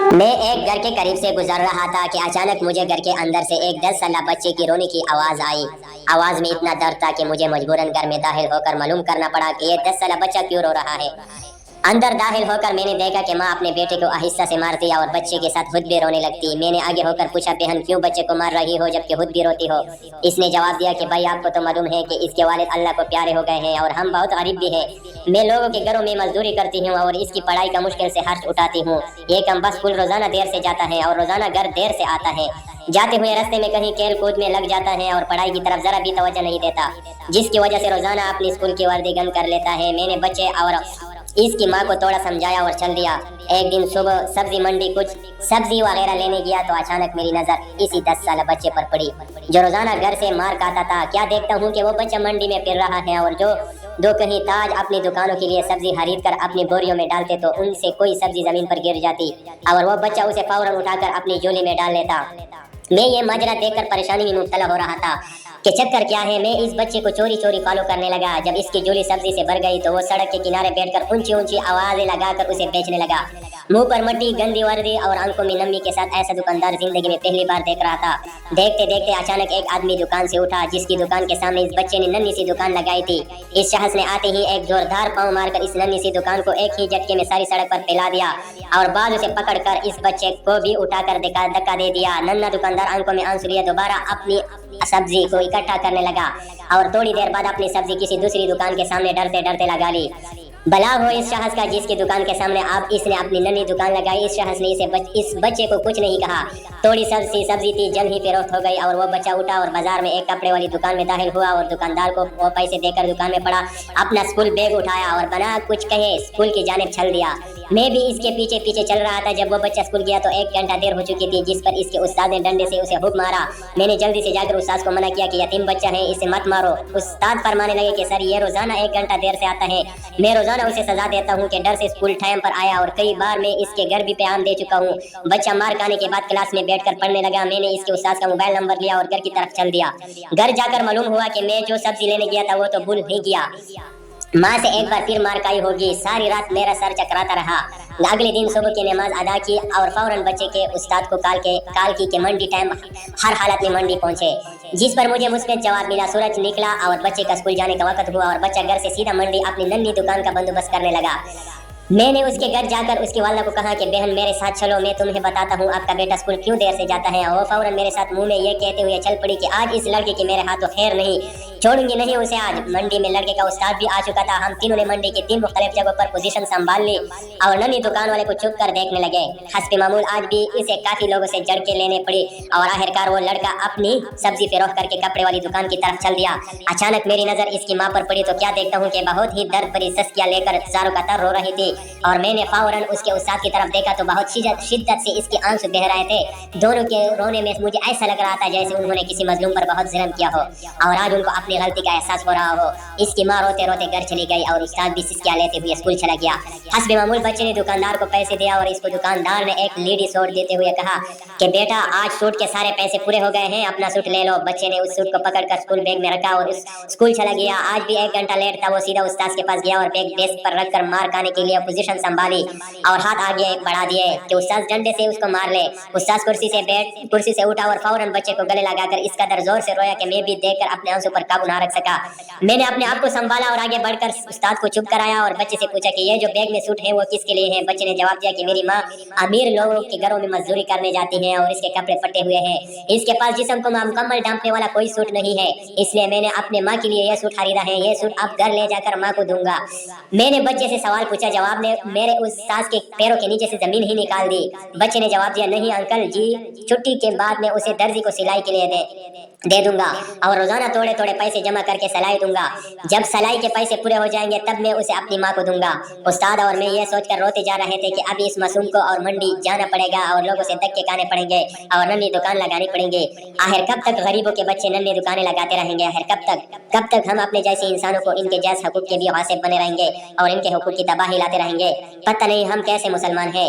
मैं एक घर के करीब से गुजर रहा था कि अचानक मुझे घर के अंदर से एक 10 साल बच्चे की रोने की आवाज आई। आवाज में इतना दर्द था कि मुझे मजबूरन घर में दाखिल होकर मालूम करना पड़ा कि ये 10 साल बच्चा क्यों रो रहा है। अंदर दाखिल होकर मैंने देखा कि माँ अपने बेटे को आहिस्ता से मारती और बच्चे के साथ खुद भी रोने लगती। मैंने आगे होकर पूछा, बहन क्यों बच्चे को मार रही हो जबकि खुद भी रोती हो? इसने जवाब दिया कि भाई आपको तो मालूम है कि इसके वालिद अल्लाह को प्यारे हो गए हैं और हम बहुत गरीब भी हैं। मैं लोगों के घरों में मजदूरी करती हूँ और इसकी पढ़ाई का मुश्किल से खर्च उठाती हूँ। ये कम बस स्कूल रोजाना देर से जाता है और रोजाना घर देर से आता है। जाते हुए रास्ते में कहीं खेल कूद में लग जाता है और पढ़ाई की तरफ जरा भी तवज्जो नहीं देता, जिसकी वजह से रोजाना अपनी स्कूल की वर्दी गम कर लेता है। मैंने बच्चे और इसकी माँ को थोड़ा समझाया और चल दिया। एक दिन सुबह सब्जी मंडी कुछ सब्जी वगैरह लेने गया तो अचानक मेरी नजर इसी 10 साल बच्चे पर पड़ी जो रोजाना घर से मार खाता था। क्या देखता हूँ कि वो बच्चा मंडी में फिर रहा है और जो दो कहीं ताज अपनी दुकानों के लिए सब्जी खरीद कर अपनी बोरियों में डालते तो उनसे कोई सब्जी जमीन पर गिर जाती और वो बच्चा उसे फौरन उठाकर अपनी झोली में डाल लेता। मैं ये माजरा देखकर परेशानी में मुब्तला हो रहा था कि चक्कर क्या है। मैं इस बच्चे को चोरी चोरी फॉलो करने लगा। जब इसकी झोली सब्जी से भर गई तो वो सड़क के किनारे बैठकर ऊंची ऊंची आवाजें लगाकर उसे बेचने लगा। मुंह पर मट्टी, गंदी वर्दी और आंखों में नमी के साथ ऐसा दुकानदार जिंदगी में पहली बार देख रहा था। देखते देखते अचानक एक आदमी दुकान से उठा जिसकी दुकान के सामने इस बच्चे ने नन्ही सी दुकान लगाई थी। इस शख्स ने आते ही एक जोरदार पांव मारकर इस नन्ही सी दुकान को एक ही झटके में सारी सड़क पर फैला दिया और बाद उसे पकड़कर इस बच्चे को भी उठाकर धक्का दे दिया। नन्हा दुकानदार आंखों में आंसू लिए दोबारा अपनी सब्जी को इकट्ठा करने लगा और थोड़ी देर बाद अपनी सब्जी किसी दूसरी दुकान के सामने डरते डरते लगा ली। भला हो इस शख्स का जिसकी दुकान के सामने अब इसने अपनी नन्ही दुकान लगाई। इस शख्स ने इस बच्चे को कुछ नहीं कहा। थोड़ी सब्जी थी, जल्द ही फरोख्त हो गई और वो बच्चा उठा और बाजार में एक कपड़े वाली दुकान में दाखिल हुआ और दुकानदार को वो पैसे देकर दुकान में पड़ा, अपना स्कूल बैग उठाया और बना कुछ कहे स्कूल की जानिब चल दिया। मैं भी इसके पीछे पीछे चल रहा था। जब वो बच्चा स्कूल गया तो 1 घंटा देर हो चुकी थी, जिस पर इसके उस्ताद ने डंडे से उसे हुक मारा। मैंने जल्दी से जाकर उस्ताद को मना किया कि यतीम बच्चा है, इसे मत मारो। उस्ताद फरमाने लगे कि सर ये रोजाना 1 घंटा देर से आता है, मैं रोजाना उसे सजा देता हूँ कि डर से स्कूल टाइम पर आया और कई बार मैं इसके घर भी पैगाम दे चुका हूँ। बच्चा मार खाने के बाद क्लास में बैठकर पढ़ने लगा। मैंने इसके उस्ताद का मोबाइल नंबर लिया और घर की तरफ चल दिया। घर जाकर मालूम हुआ कि मैं जो सब्जी लेने गया था वो तो भूल ही गया। माँ से एक बार फिर मार खाई होगी। सारी रात मेरा सर चकराता रहा। अगले दिन सुबह की नमाज अदा की और फौरन बच्चे के उस्ताद को काल की के मंडी टाइम हर हालत में मंडी पहुंचे, जिस पर मुझे मुस्बित जवाब मिला। सूरज निकला और बच्चे का स्कूल जाने का वक्त हुआ और बच्चा घर से सीधा मंडी अपनी नन्ही दुकान का बंदोबस्त करने लगा। मैंने उसके घर जाकर उसकी वाला को कहा कि बहन मेरे साथ चलो, मैं तुम्हें बताता हूँ आपका बेटा स्कूल क्यों देर से जाता है। वो फौरन मेरे साथ मुंह में ये कहते हुए चल पड़ी कि आज इस लड़के की मेरे हाथों खैर नहीं, छोड़ूंगी नहीं उसे। आज मंडी में लड़के का उस्ताद भी आ चुका था। हम तीनों ने मंडी के 3 मुख्तलिफ जगहों पर पोजीशन संभाल ली और नन्ही दुकान वाले को चुप कर देखने लगे। हस्बे मामूल आज भी इसे काफी लोगों से जड़ के लेने पड़ी और आखिरकार वो लड़का अपनी सब्जी फरोख्त करके कपड़े वाली दुकान की तरफ चल दिया। अचानक मेरी नजर इसकी माँ पर पड़ी तो क्या देखता हूँ कि बहुत ही दर्द भरी सस्कियां लेकर चारों कतर रो रही थी और मैंने फौरन उसके उस्ताद की तरफ देखा तो बहुत शिद्दत से इसके आंसू बह रहे थे। दोनों के रोने में मुझे ऐसा लग रहा था जैसे उन्होंने किसी मजलूम पर बहुत जुल्म किया हो और आज उनको अपनी गलती का एहसास हो रहा हो। इसकी माँ रोते रोते घर चली गई और उस्ताद भी सिस्कियां लेते हुए स्कूल चला गया। हस्बे मामूल बच्चे ने दुकानदार को पैसे दिया और इसको दुकानदार ने एक लीडी सूट देते हुए कहा कि बेटा आज सूट के सारे पैसे पूरे हो गए हैं, अपना सूट ले लो। बच्चे ने उस सूट को पकड़कर स्कूल बैग में रखा और स्कूल चला गया। आज भी 1 घंटा लेट था। वो सीधा उस्ताद के पास गया और बैग डेस्क पर रखकर मार खाने के लिए पोजीशन संभाली और हाथ आगे बढ़ा दिए कि उस्ताद डंडे से उसको मार ले। उस्ताद कुर्सी से उठा और फौरन बच्चे को गले लगाकर इस कदर जोर से रोया कि मैं भी देखकर अपने आंसू पर काबू ना रख सका। मैंने अपने आप को संभाला और आगे बढ़कर उस्ताद को चुप कराया और बच्चे से पूछा कि ये जो बैग में सूट है वो किसके लिए है। बच्चे ने जवाब दिया कि मेरी माँ अमीर लोगों के घरों में मजदूरी करने जाती है और इसके कपड़े फटे हुए हैं। इसके पास जिस्म को मुकम्मल ढांपने वाला कोई सूट नहीं है, इसलिए मैंने अपने माँ के लिए यह सूट खरीदा है। यह सूट अब घर ले जाकर माँ को दूंगा। मैंने बच्चे से सवाल पूछा, जवाब ने मेरे उस्ताद के पैरों के नीचे से जमीन ही निकाल दी। बच्चे ने जवाब दिया, नहीं अंकल जी, छुट्टी के बाद मैं उसे दर्जी को सिलाई के लिए दे दूंगा और रोजाना थोड़े थोड़े पैसे जमा करके सिलाई दूंगा। जब सिलाई के पैसे पूरे हो जाएंगे तब मैं उसे अपनी माँ को दूंगा। उस्ताद और मैं ये सोचकर रोते जा रहे थे कि अभी इस मासूम को और मंडी जाना पड़ेगा और लोगों से धक्के खाने पड़ेंगे और नन्ही दुकान लगानी पड़ेंगे। आखिर कब तक गरीबों के बच्चे नन्ही दुकानें लगाते रहेंगे? आखिर कब तक हम अपने जैसे इंसानों को इनके जैसे हकूक के भी वासिफ बने रहेंगे और इनके हकूक की तबाही लाते रहेंगे? पता नहीं हम कैसे मुसलमान हैं।